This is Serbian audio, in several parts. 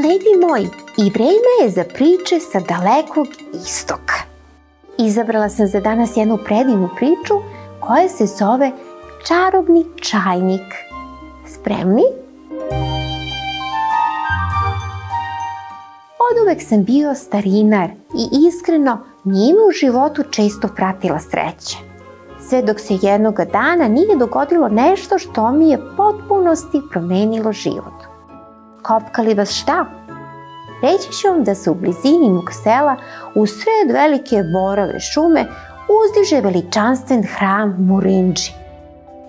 Sledi moj, i vreme je za priče sa dalekog istoka. Izabrala sam za danas jednu predivnu priču koja se zove Čarobni čajnik. Spremni? Oduvek sam bio starinar i iskreno nije me u životu često pratila sreća. Sve dok se jednoga dana nije dogodilo nešto što mi je potpunosti promenilo život. Kopka li vas šta? Reći ću vam da se u blizini mog sela, u sred velike borove šume, uzdiže veličanstven hram Murindži.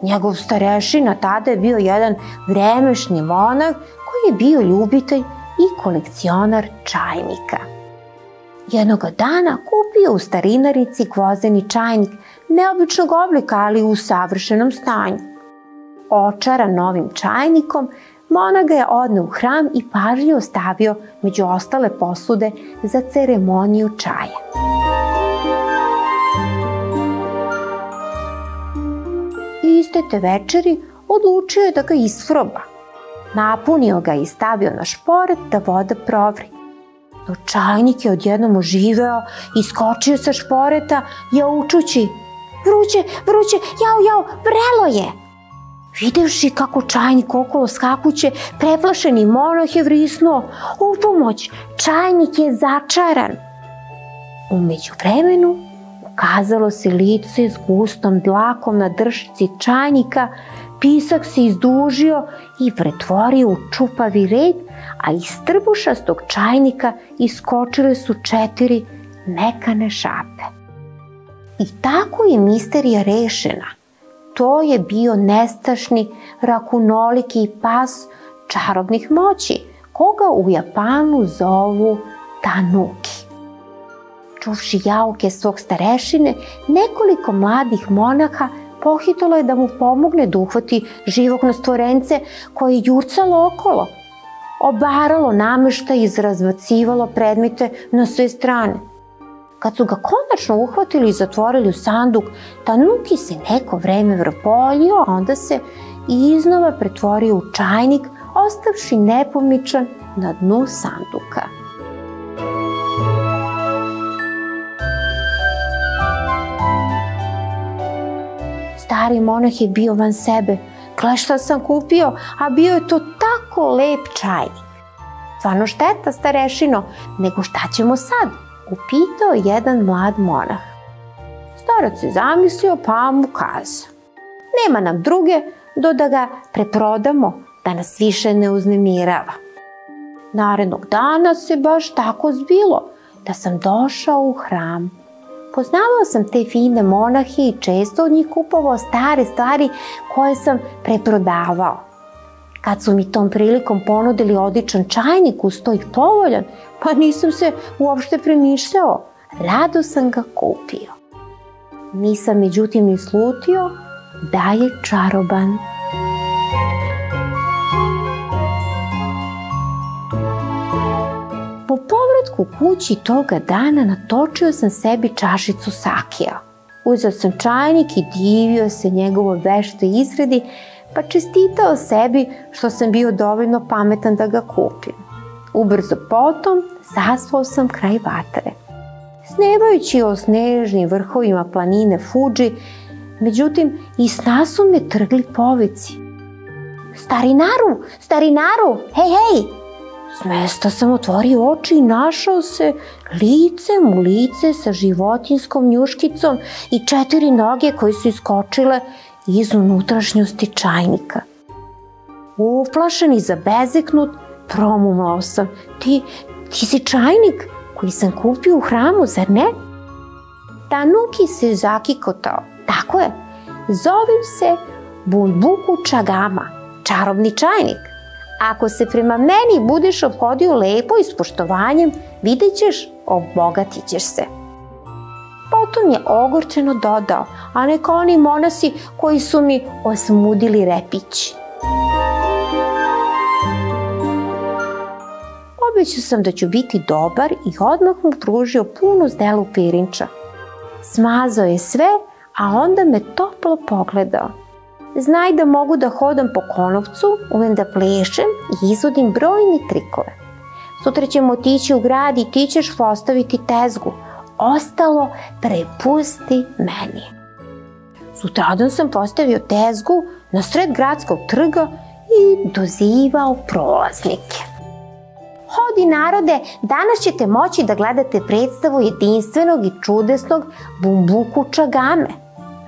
Njegov starešina tada je bio jedan vremešni monah koji je bio ljubitelj i kolekcionar čajnika. Jednoga dana kupio u starinarnici gvozdeni čajnik neobičnog oblika, ali u savršenom stanju. Očaran novim čajnikom, monah ga je odneo u hram i pažljivo stavio među ostale posude za ceremoniju čaja. Iste te večeri odlučio je da ga isproba. Napunio ga i stavio na šporet da voda provri. No čajnik je odjednom oživeo, iskočio sa šporeta, jaučući: "Vruće, vruće, jao, vrelo je!" Videvši kako čajnik okolo skakuće, preplašeni monah je vrisnuo: "U pomoć, čajnik je začaran!" U međuvremenu ukazalo se lice s gustom dlakom na dršci čajnika, pisak se izdužio i pretvorio u čupavi red, a iz trbušastog čajnika iskočile su 4 mekane šape. I tako je misterija rešena. To je bio nestašni, rakunoliki pas čarobnih moći, koga u Japanu zovu Tanuki. Čuvši jauke svog starešine, nekoliko mladih monaha pohitalo je da mu pomogne da uhvati živog stvorence koje je jurcalo okolo, obaralo nameštaj i razbacivalo predmete na sve strane. Kad su ga konačno uhvatili i zatvorili u sanduk, Tanuki se neko vreme vrpoljio, a onda se iznova pretvorio u čajnik, ostavši nepomičan na dnu sanduka. Stari monah je bio van sebe. Gle šta sam kupio, a bio je to tako lep čajnik. Stvarno šteta, starešino, nego šta ćemo sad? Upitao jedan mlad monah. Starac se zamislio pa mu kazao: "Nema nam druge do da ga preprodamo, da nas više ne uznemirava." Narednog dana se baš tako zbilo da sam došao u hram. Poznavao sam te fine monahe i često od njih kupovao stare stvari koje sam preprodavao. Kad su mi tom prilikom ponudili odličan čajnik uz to i povoljan, pa nisam se uopšte premišljao. Rado sam ga kupio. Nisam međutim ni slutio da je čaroban. Po povratku kući toga dana natočio sam sebi čašicu sakija. Uzeo sam čajnik i divio se njegovoj veštoj izradi, pa čestitao sebi što sam bio dovoljno pametan da ga kupim. Ubrzo potom zaspao sam kraj vatre. Snevajući o snežnim vrhovima planine Fudži, međutim i sna su me trgli povici. Starinaru, hej! S mesta sam otvorio oči i našao se licem u lice sa životinjskom njuškicom i 4 noge koje su iskočile iz unutrašnjosti čajnika. Uplašen i zabezeknut, promumlao sam: Ti si čajnik koji sam kupio u hramu, zar ne?" Tanuki se zakikotao: "Tako je, zovem se Bunbuku Čagama, čarobni čajnik. Ako se prema meni budeš ophodio lepo i s poštovanjem, vidjet ćeš, obogatit ćeš se." Potom je ogorčeno dodao: "A neka oni monasi koji su mi osmudili repići." Obećao sam da ću biti dobar i odmah mu pružio punu zdelu pirinča. Smazao je sve, a onda me toplo pogledao. Znaj da mogu da hodam po konopcu, umem da plešem i izvodim brojne trikove. Sutra ćemo otići u grad i ti ćeš postaviti tezgu. Ostalo prepusti meni. Sutradan sam postavio tezgu na sred gradskog trga i dozivao prolaznike. Hodi narode, danas ćete moći da gledate predstavu jedinstvenog i čudesnog Bumbuku Čagame.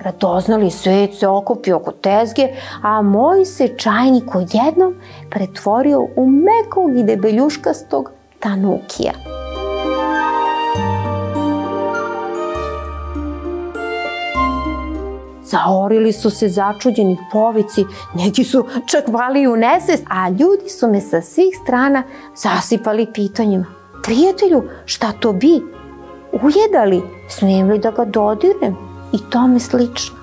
Radoznali svet se okupio oko tezge, a moj se čajnik odjednom pretvorio u mekog i debeljuškastog Tanukija. Zaorili su se začuđeni povici, neki su čak pali u nesvest, a ljudi su me sa svih strana zasipali pitanjima. Prijatelju, šta to bi? Ujedali, smijem li da ga dodirnem? I tome slično.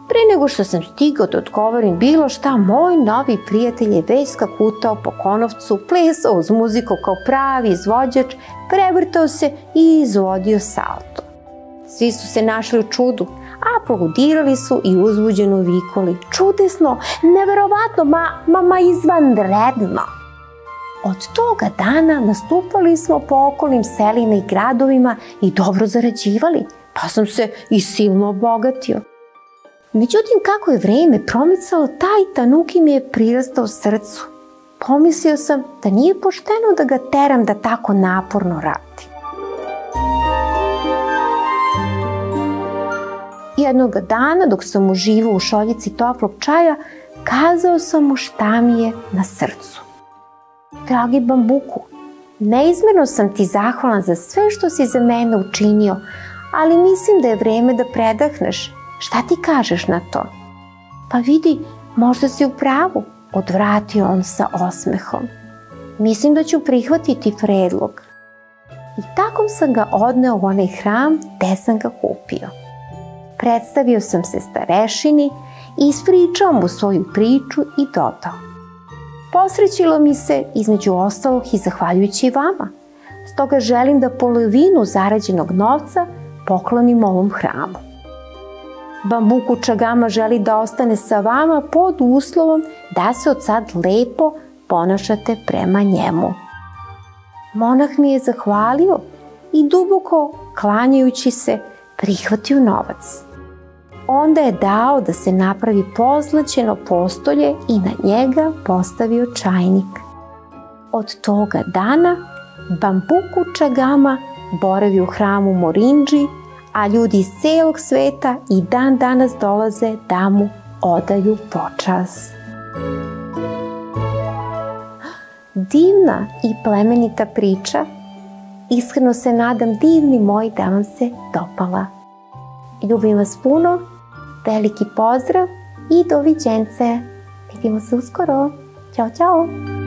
Pre nego što sam stigao da odgovorim bilo šta, moj novi prijatelj je već skakutao po konopcu, plesao uz muziku kao pravi izvođač, prevrtao se i izvodio salto. Svi su se našli u čudu, aplaudirali su i uzbuđeno vikali. Čudesno, neverovatno, ma izvanredno. Od toga dana nastupali smo po okolnim selima i gradovima i dobro zarađivali, pa sam se i silno obogatio. Međutim, kako je vreme promicalo, taj Tanuki mi je prirastao srcu. Pomislio sam da nije pošteno da ga teram da tako naporno radi. Jednog dana, dok sam uživao u šoljici toplog čaja, kazao sam mu šta mi je na srcu. Dragi Bambuku, neizmerno sam ti zahvalan za sve što si za mene učinio, ali mislim da je vreme da predahneš. Šta ti kažeš na to? Pa vidi, možda si u pravu, odvratio on sa osmehom. Mislim da ću prihvatiti predlog. I tako sam ga odneo u onaj hram gde sam ga kupio. Predstavio sam se starešini, ispričao mu svoju priču i dodao. Posrećilo mi se, između ostalog, i zahvaljujući vama. Stoga želim da polovinu zarađenog novca poklonim ovom hramu. Bambuku Čagama želi da ostane sa vama pod uslovom da se od sad lepo ponašate prema njemu. Monah mi je zahvalio i duboko klanjajući se prihvatio novac. Onda je dao da se napravi pozlaćeno postolje i na njega postavio čajnik. Od toga dana Bambuku Čagama boravi u hramu Morindži, a ljudi iz celog sveta i dan danas dolaze da mu odaju počast. Divna i plemenita priča. Iskreno se nadam, divni moji, da vam se dopala. Ljubim vas puno, veliki pozdrav i doviđence. Vidimo se uskoro. Ćao, ćao!